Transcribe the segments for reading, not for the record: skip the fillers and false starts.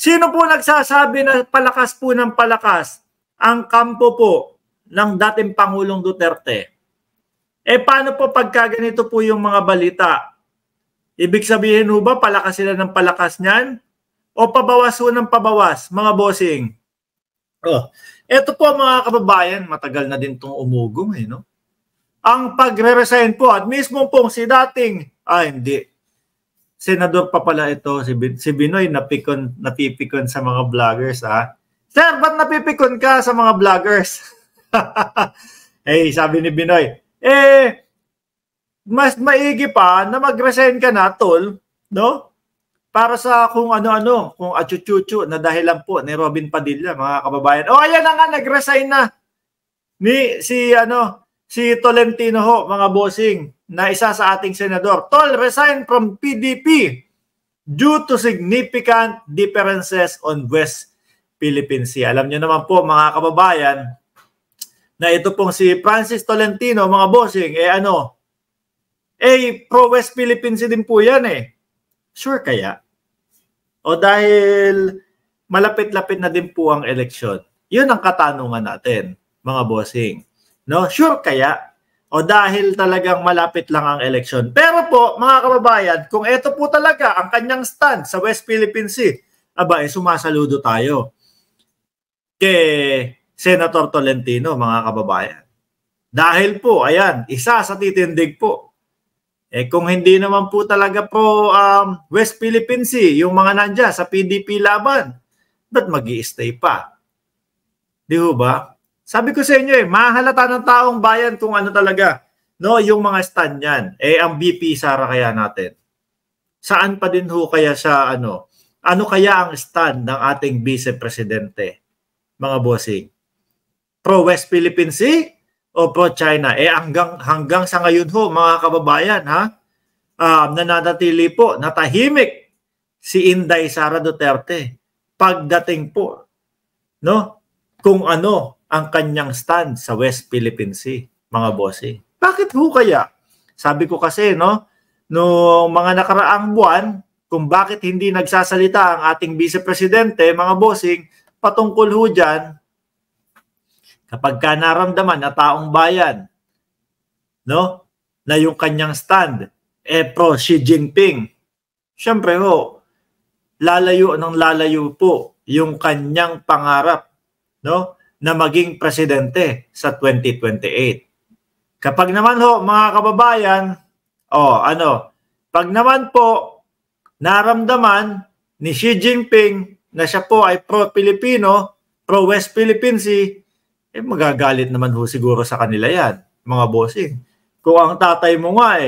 Sino po nagsasabi na palakas po ng palakas ang kampo po ng dating Pangulong Duterte? Paano po pagka ganito po yung mga balita? Ibig sabihin ho ba palakas sila ng palakas niyan? O pabawas ho ng pabawas, mga bossing? Ito po mga kababayan, matagal na din itong umugong no? Ang pagre-resign po at mismo pong si dating, hindi. Senador pa pala ito, si Binoy, napipikon sa mga vloggers, ha? Sir, ba't napipikon ka sa mga vloggers? Sabi ni Binoy, mas maigi pa na mag-resign ka na, tol, no? Para sa kung ano-ano, kung achuchuchu na dahilan po ni Robin Padilla, mga kababayan. Ayan na nga, nag-resign na si Tolentino ho, mga bossing, na isa sa ating senador. Tol, resign from PDP due to significant differences on West Philippine Sea. Alam niyo naman po, mga kababayan, na ito pong si Francis Tolentino, mga bossing, pro-West Philippine Sea din po yan Sure kaya? O dahil malapit-lapit na din po ang eleksyon? Yun ang katanungan natin, mga bossing. No? Sure kaya? O dahil talagang malapit lang ang eleksyon? Pero po, mga kababayan, kung ito po talaga ang kanyang stand sa West Philippine Sea, sumasaludo tayo kay Senator Tolentino, mga kababayan. Dahil po, ayan, isa sa titindig po. Kung hindi naman po talaga pro West Philippine Sea, yung mga nandiyan sa PDP laban, ba't mag-i-stay pa? Di ho ba? Sabi ko sa inyo mahalata ng taong bayan kung ano talaga, no, yung mga stand niyan. Ang BP Sara kaya natin. Saan pa din ho kaya siya ano kaya ang stand ng ating Vice Presidente, mga bossing? Pro West Philippine Sea o pro China? Hanggang sa ngayon ho, mga kababayan, nananatili po, natahimik si Inday Sara Duterte pagdating po, no, kung ano ang kanyang stand sa West Philippine Sea, mga bossing. Bakit ho kaya? Sabi ko kasi, no, no mga nakaraang buwan, kung bakit hindi nagsasalita ang ating Vice Presidente, mga bossing, patungkol ho dyan, kapag ka naramdaman na taong bayan, no, na yung kanyang stand, pro Xi Jinping, syempre ho, lalayo po yung kanyang pangarap, no, na maging presidente sa 2028. Kapag naman ho, mga kababayan, pag naman po naramdaman ni Xi Jinping na siya po ay pro-Pilipino, pro-West Philippine Sea, magagalit naman ho siguro sa kanila yan, mga bossing. Kung ang tatay mo nga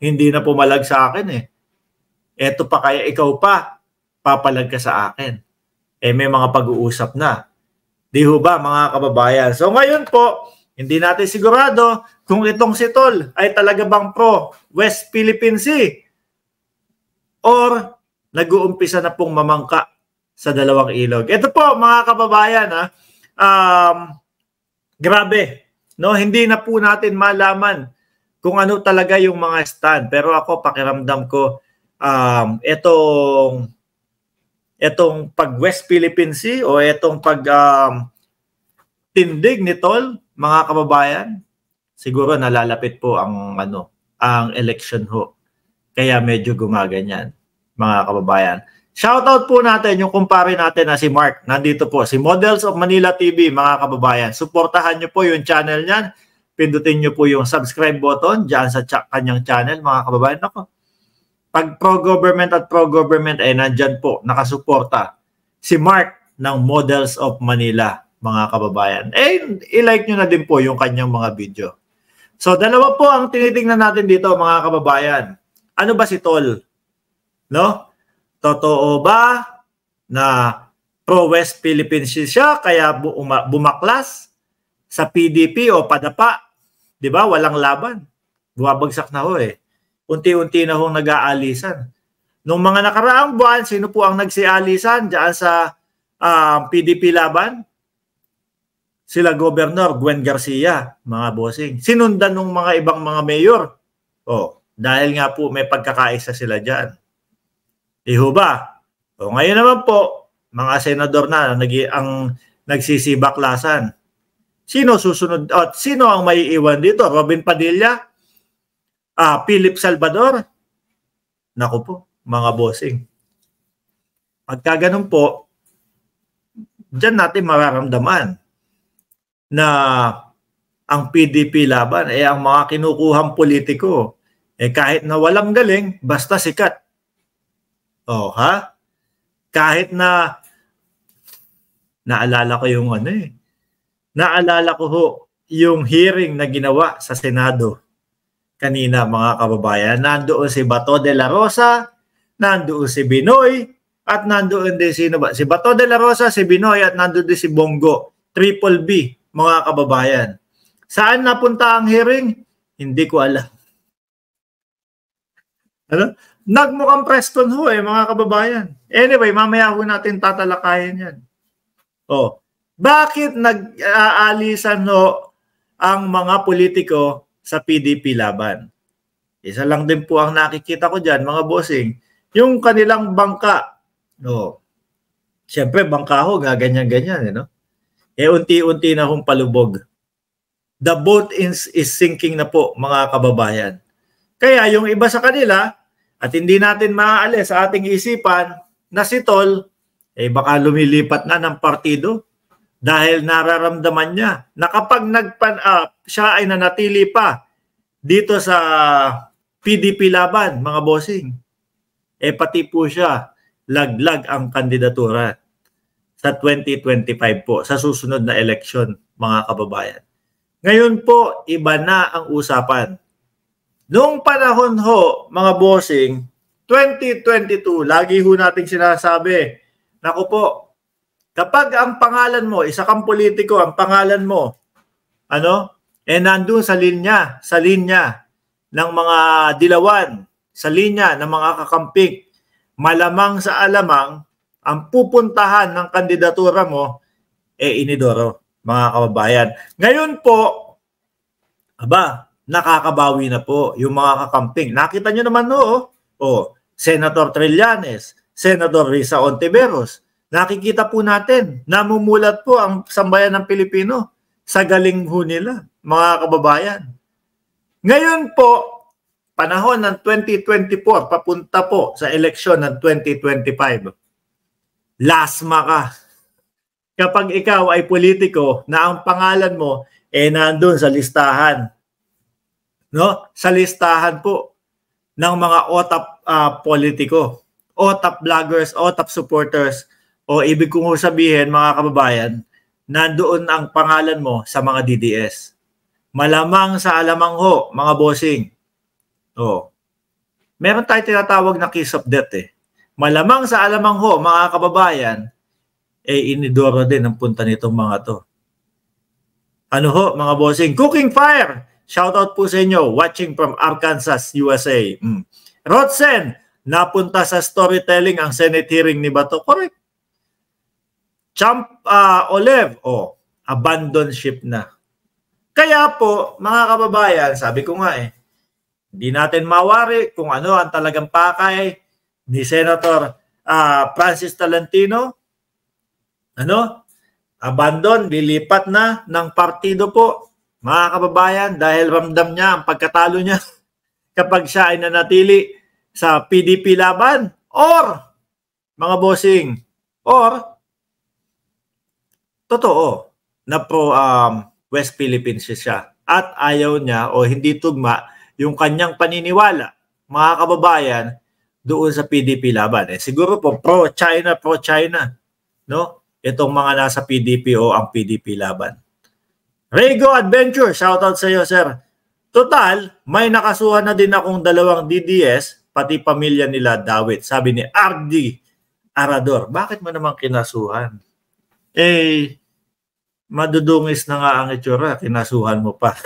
hindi na pumalag sa akin eto pa kaya ikaw pa, papalag ka sa akin. May mga pag-uusap na. Di ho ba, mga kababayan? So ngayon po, hindi natin sigurado kung itong si Tol ay talaga bang pro West Philippine Sea or nag-uumpisa na pong mamangka sa dalawang ilog. Ito po, mga kababayan, grabe, no? Hindi na po natin malaman kung ano talaga yung mga stand. Pero ako, pakiramdam ko, etong pag West Philippine Sea o etong pag tindig ni Tol, mga kababayan, siguro nalalapit po ang election ho. Kaya medyo gumaganyan, mga kababayan. Shoutout po natin yung kumpare natin na si Mark. Nandito po, si Models of Manila TV, mga kababayan. Suportahan nyo po yung channel niyan. Pindutin nyo po yung subscribe button dyan sa kanyang channel, mga kababayan. Ako, pag pro-government at pro-government nandyan po, nakasuporta si Mark ng Models of Manila, mga kababayan. I-like nyo na din po yung kanyang mga video. So, dalawa po ang tinitingnan natin dito, mga kababayan. Ano ba si Tol? No? Totoo ba na pro-West Philippine Sea siya kaya bumaklas sa PDP o padapa? 'Di ba? Walang laban. Bumabagsak na ho Unti-unti na hong nag-aalisan. Nung mga nakaraang buwan, sino po ang nagsialisan diyan sa PDP laban? Sila Governor Gwen Garcia, mga bossing. Sinundan ng mga ibang mga mayor. Dahil nga po may pagkakaisa sila diyan. Iho ba? Ngayon naman po, mga senador na ang nagsisibaklasan. Sino susunod? Sino ang maiiwan dito? Robin Padilla? Philip Salvador? Naku po, mga bossing. Pagka ganun po, dyan natin mararamdaman na ang PDP laban, ang mga kinukuhang politiko, kahit na walang galing, basta sikat. Kahit na, naalala ko yung naalala ko yung hearing na ginawa sa Senado kanina, mga kababayan. Nandoon si Bato de la Rosa, nandoon si Binoy, at nandoon din sino ba? Si Bato de la Rosa, si Binoy, at nandoon din si Bongo. Triple B, mga kababayan. Saan napunta ang hearing? Hindi ko alam. Nagmukhang Preston mga kababayan. Anyway, mamaya natin tatalakayin yan. Bakit nag-aalisan ang mga politiko sa PDP laban? Isa lang din po ang nakikita ko dyan, mga bossing. Yung kanilang bangka. Siyempre, bangka gaganyan-ganyan. Unti-unti na hong palubog. The boat is sinking na po, mga kababayan. Kaya yung iba sa kanila, at hindi natin maaalis sa ating isipan na si Tol, baka lumilipat na ng partido dahil nararamdaman niya na kapag siya ay nanatili pa dito sa PDP laban, mga bossing, pati po siya laglag ang kandidatura sa 2025 po, sa susunod na eleksyon, mga kababayan. Ngayon po, iba na ang usapan. Noong panahon mga bossing, 2022, lagi nating sinasabi, naku po, kapag ang pangalan mo, isa kang politiko, ang pangalan mo, nandun sa linya ng mga dilawan, sa linya ng mga kakamping, malamang sa alamang, ang pupuntahan ng kandidatura mo, inidoro, mga kababayan. Ngayon po, nakakabawi na po yung mga kakamping. Nakita nyo naman Senator Trillanes, Senator Risa Ontiveros. Nakikita po natin, namumulat po ang sambayan ng Pilipino sa galing nila, mga kababayan. Ngayon po, panahon ng 2024, papunta po sa eleksyon ng 2025. Lasma ka. Kapag ikaw ay politiko na ang pangalan mo nandun sa listahan. Sa listahan po ng mga OTAP politiko, OTAP vloggers, OTAP supporters, ibig kong sabihin, mga kababayan, nandoon ang pangalan mo sa mga DDS. Malamang sa alamang mga bossing. Meron tayo tinatawag na kiss of death Malamang sa alamang mga kababayan, inidoro din ang punta nitong mga to. Mga bossing? Cooking Fire! Shoutout po sa inyo, watching from Arkansas, USA. Rodsen, napunta sa storytelling ang Senate hearing ni Bato. Correct. Champ Olev, abandon ship na. Kaya po, mga kababayan, sabi ko nga hindi natin mawari kung ano ang talagang pakay ni Senator Francis Tolentino. Abandon, lilipat na ng partido po, mga kababayan, dahil ramdam niya ang pagkatalo niya kapag siya ay nanatili sa PDP laban, or mga bossing, or totoo na pro West Philippines siya at ayaw niya o hindi tugma yung kanyang paniniwala, mga kababayan, doon sa PDP laban. Siguro po pro-China, itong mga nasa PDP o ang PDP laban. Rego Adventure, shoutout sa iyo, sir. Total, may nakasuhan na din akong 2 DDS, pati pamilya nila Dawit. Sabi ni RD Arador, bakit mo naman kinasuhan? Madudungis na nga ang itsura, kinasuhan mo pa.